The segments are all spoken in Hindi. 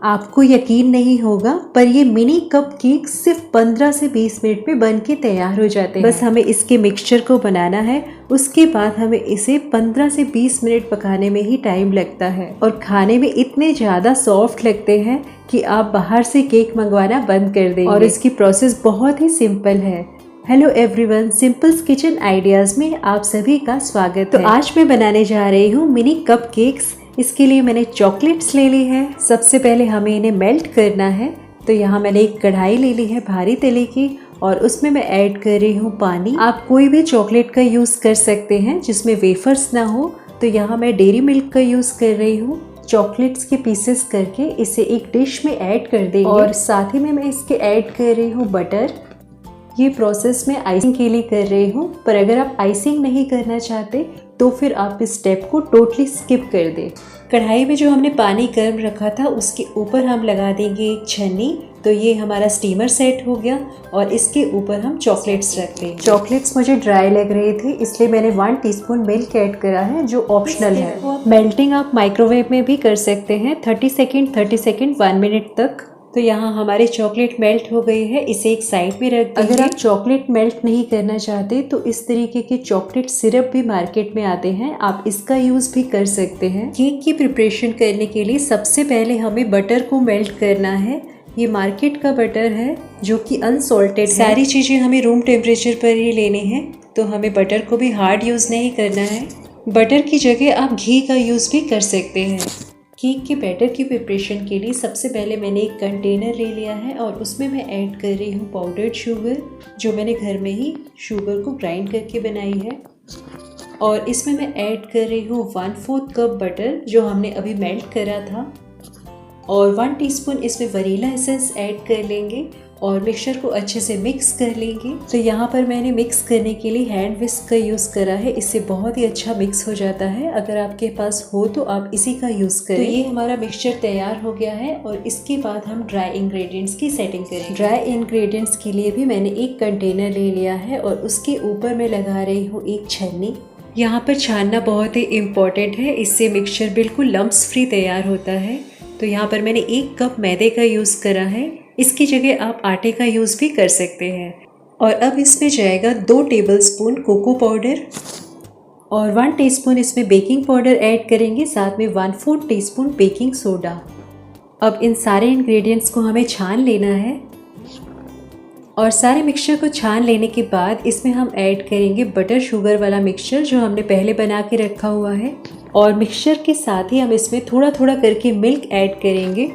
आपको यकीन नहीं होगा पर ये मिनी कप केक सिर्फ 15 से 20 मिनट में बन के तैयार हो जाते हैं। बस हमें इसके मिक्सचर को बनाना है, उसके बाद हमें इसे 15 से 20 मिनट पकाने में ही टाइम लगता है और खाने में इतने ज़्यादा सॉफ्ट लगते हैं कि आप बाहर से केक मंगवाना बंद कर देंगे। और इसकी प्रोसेस बहुत ही सिंपल है। Hello everyone, symbols kitchen ideas में आप सभी का स्वागत है। तो आज मैं बनाने जा रही हूँ मिनी कप केक्स। इसके लिए मैंने चॉकलेट्स ले ली है। सबसे पहले हमें इन्हें मेल्ट करना है। तो यहाँ मैंने एक कढ़ाई ले ली है भारी तले की और उसमें मैं ऐड कर रही हूँ पानी। आप कोई भी चॉकलेट का यूज़ कर सकते हैं जिसमें वेफर्स ना हो। तो यहाँ मैं डेयरी मिल्क का यूज़ कर रही हूँ। चॉकलेट्स के पीसेस करके इसे एक डिश में ऐड कर देंगे और साथ ही में मैं इसके ऐड कर रही हूँ बटर। ये प्रोसेस मैं आइसिंग के लिए कर रही हूँ, पर अगर आप आइसिंग नहीं करना चाहते तो फिर आप इस स्टेप को टोटली स्किप कर दें। कढ़ाई में जो हमने पानी गर्म रखा था उसके ऊपर हम लगा देंगे एक छन्नी। तो ये हमारा स्टीमर सेट हो गया और इसके ऊपर हम चॉकलेट्स रख देंगे। चॉकलेट्स मुझे ड्राई लग रही थी इसलिए मैंने 1 टीस्पून मिल्क ऐड करा है जो ऑप्शनल है। मेल्टिंग आप माइक्रोवेव में भी कर सकते हैं 30 सेकेंड 1 मिनट तक। तो यहाँ हमारे चॉकलेट मेल्ट हो गई है, इसे एक साइड में रख देंगे। अगर आप चॉकलेट मेल्ट नहीं करना चाहते तो इस तरीके के चॉकलेट सिरप भी मार्केट में आते हैं, आप इसका यूज़ भी कर सकते हैं। केक की प्रिपरेशन करने के लिए सबसे पहले हमें बटर को मेल्ट करना है। ये मार्केट का बटर है जो कि अनसॉल्टेड है। सारी चीज़ें हमें रूम टेम्परेचर पर ही लेनी है, तो हमें बटर को भी हार्ड यूज़ नहीं करना है। बटर की जगह आप घी का यूज़ भी कर सकते हैं। केक के बैटर की प्रिपरेशन के लिए सबसे पहले मैंने एक कंटेनर ले लिया है और उसमें मैं ऐड कर रही हूँ पाउडर्ड शुगर, जो मैंने घर में ही शुगर को ग्राइंड करके बनाई है। और इसमें मैं ऐड कर रही हूँ 1/4 कप बटर जो हमने अभी मेल्ट करा था और 1 टीस्पून इसमें वनीला एसेंस ऐड कर लेंगे और मिक्सचर को अच्छे से मिक्स कर लेंगे। तो यहाँ पर मैंने मिक्स करने के लिए हैंड विस्क का यूज़ करा है, इससे बहुत ही अच्छा मिक्स हो जाता है। अगर आपके पास हो तो आप इसी का यूज़ करें। तो ये हमारा मिक्सचर तैयार हो गया है और इसके बाद हम ड्राई इंग्रेडिएंट्स की सेटिंग करेंगे। ड्राई इंग्रेडिएंट्स के लिए भी मैंने एक कंटेनर ले लिया है और उसके ऊपर मैं लगा रही हूँ एक छन्नी। यहाँ पर छानना बहुत ही इम्पॉर्टेंट है, इससे मिक्सचर बिल्कुल लम्प्स फ्री तैयार होता है। तो यहाँ पर मैंने 1 कप मैदे का यूज़ करा है, इसकी जगह आप आटे का यूज़ भी कर सकते हैं। और अब इसमें जाएगा 2 टेबलस्पून कोको पाउडर और 1 टीस्पून इसमें बेकिंग पाउडर ऐड करेंगे, साथ में 1/4 टीस्पून बेकिंग सोडा। अब इन सारे इंग्रेडिएंट्स को हमें छान लेना है और सारे मिक्सचर को छान लेने के बाद इसमें हम ऐड करेंगे बटर शुगर वाला मिक्सचर जो हमने पहले बना के रखा हुआ है। और मिक्सचर के साथ ही हम इसमें थोड़ा थोड़ा करके मिल्क ऐड करेंगे,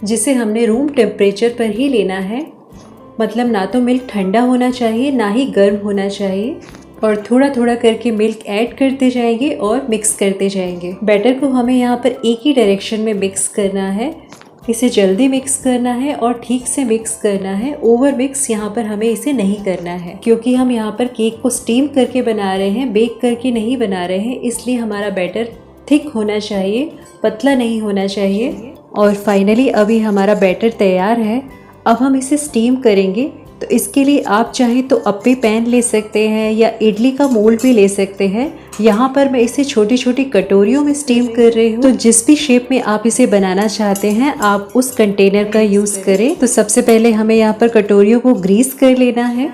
जिसे हमने रूम टेम्परेचर पर ही लेना है। मतलब ना तो मिल्क ठंडा होना चाहिए ना ही गर्म होना चाहिए। और थोड़ा थोड़ा करके मिल्क ऐड करते जाएंगे और मिक्स करते जाएंगे। बैटर को हमें यहाँ पर एक ही डायरेक्शन में मिक्स करना है, इसे जल्दी मिक्स करना है और ठीक से मिक्स करना है। ओवर मिक्स यहाँ पर हमें इसे नहीं करना है, क्योंकि हम यहाँ पर केक को स्टीम करके बना रहे हैं, बेक करके नहीं बना रहे हैं। इसलिए हमारा बैटर थिक होना चाहिए, पतला नहीं होना चाहिए। और फाइनली अभी हमारा बैटर तैयार है। अब हम इसे स्टीम करेंगे। तो इसके लिए आप चाहें तो अप्पे पैन ले सकते हैं या इडली का मोल्ड भी ले सकते हैं। यहाँ पर मैं इसे छोटी छोटी कटोरियों में स्टीम कर रही हूँ। तो जिस भी शेप में आप इसे बनाना चाहते हैं आप उस कंटेनर का यूज़ करें। तो सबसे पहले हमें यहाँ पर कटोरियों को ग्रीस कर लेना है।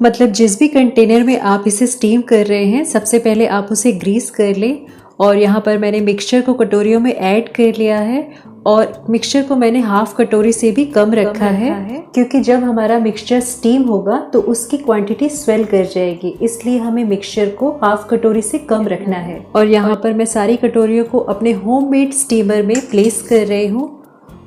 मतलब जिस भी कंटेनर में आप इसे स्टीम कर रहे हैं सबसे पहले आप उसे ग्रीस कर लें। और यहाँ पर मैंने मिक्सचर को कटोरियों में ऐड कर लिया है और मिक्सचर को मैंने हाफ कटोरी से भी कम रखा है, क्योंकि जब हमारा मिक्सचर स्टीम होगा तो उसकी क्वांटिटी स्वेल कर जाएगी, इसलिए हमें मिक्सचर को हाफ कटोरी से कम रखना है। और यहाँ पर मैं सारी कटोरियों को अपने होममेड स्टीमर में प्लेस कर रही हूँ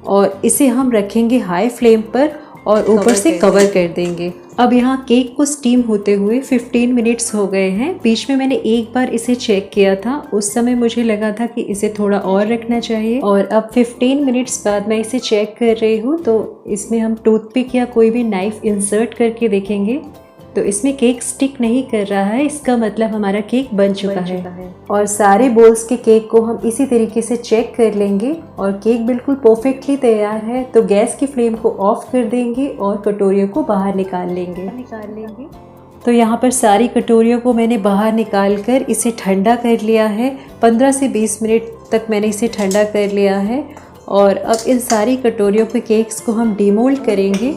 और इसे हम रखेंगे हाई फ्लेम पर और ऊपर से कवर कर देंगे। अब यहाँ केक को स्टीम होते हुए 15 मिनट्स हो गए हैं। बीच में मैंने एक बार इसे चेक किया था, उस समय मुझे लगा था कि इसे थोड़ा और रखना चाहिए। और अब 15 मिनट्स बाद मैं इसे चेक कर रही हूँ, तो इसमें हम टूथपिक या कोई भी नाइफ इंसर्ट करके देखेंगे तो इसमें केक स्टिक नहीं कर रहा है, इसका मतलब हमारा केक बन चुका है। और सारे बोल्स के केक को हम इसी तरीके से चेक कर लेंगे और केक बिल्कुल परफेक्टली तैयार है। तो गैस की फ्लेम को ऑफ कर देंगे और कटोरियों को बाहर निकाल लेंगे। तो यहाँ पर सारी कटोरियों को मैंने बाहर निकाल कर इसे ठंडा कर लिया है। 15 से 20 मिनट तक मैंने इसे ठंडा कर लिया है और अब इन सारी कटोरियों पे केक्स को हम डीमोल्ड करेंगे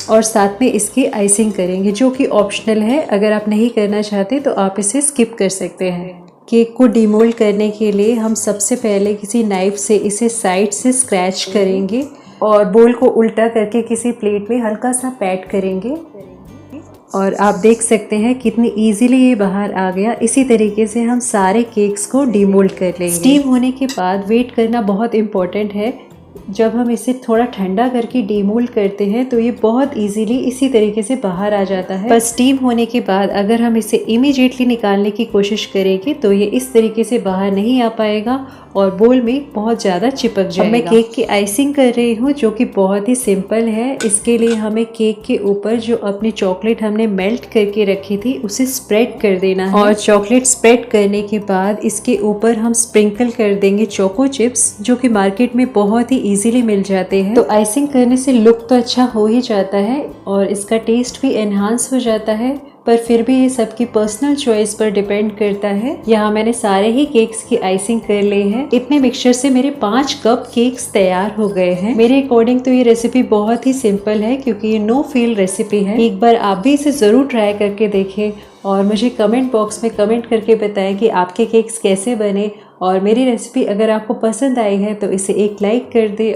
और साथ में इसकी आइसिंग करेंगे, जो कि ऑप्शनल है। अगर आप नहीं करना चाहते तो आप इसे स्किप कर सकते हैं। केक को डीमोल्ड करने के लिए हम सबसे पहले किसी नाइफ से इसे साइड से स्क्रैच करेंगे और बोल को उल्टा करके किसी प्लेट में हल्का सा पैट करेंगे और आप देख सकते हैं कितनी इजीली ये बाहर आ गया। इसी तरीके से हम सारे केक्स को डीमोल्ड कर लेंगे। स्टीम होने के बाद वेट करना बहुत इम्पोर्टेंट है। जब हम इसे थोड़ा ठंडा करके डीमोल्ड करते हैं तो ये बहुत इजीली इसी तरीके से बाहर आ जाता है। पर स्टीम होने के बाद अगर हम इसे इमीडिएटली निकालने की कोशिश करेंगे तो ये इस तरीके से बाहर नहीं आ पाएगा और बोल में बहुत ज़्यादा चिपक जाएगा। मैं केक की आइसिंग कर रही हूँ, जो कि बहुत ही सिंपल है। इसके लिए हमें केक के ऊपर जो अपनी चॉकलेट हमने मेल्ट करके रखी थी उसे स्प्रेड कर देना है और चॉकलेट स्प्रेड करने के बाद इसके ऊपर हम स्प्रिंकल कर देंगे चोको चिप्स, जो कि मार्केट में बहुत ही इजीली मिल जाते हैं। तो आइसिंग करने से लुक तो अच्छा हो ही जाता है और इसका टेस्ट भी एनहांस हो जाता है, पर फिर भी ये सबकी पर्सनल चॉइस पर डिपेंड करता है। यहाँ मैंने सारे ही केक्स की आइसिंग कर ली है। इतने मिक्सचर से मेरे 5 कप केक्स तैयार हो गए हैं। मेरे अकॉर्डिंग तो ये रेसिपी बहुत ही सिंपल है, क्योंकि ये नो फील रेसिपी है। एक बार आप भी इसे ज़रूर ट्राई करके देखें और मुझे कमेंट बॉक्स में कमेंट करके बताएं कि आपके केक्स कैसे बने। और मेरी रेसिपी अगर आपको पसंद आई है तो इसे एक लाइक कर दे।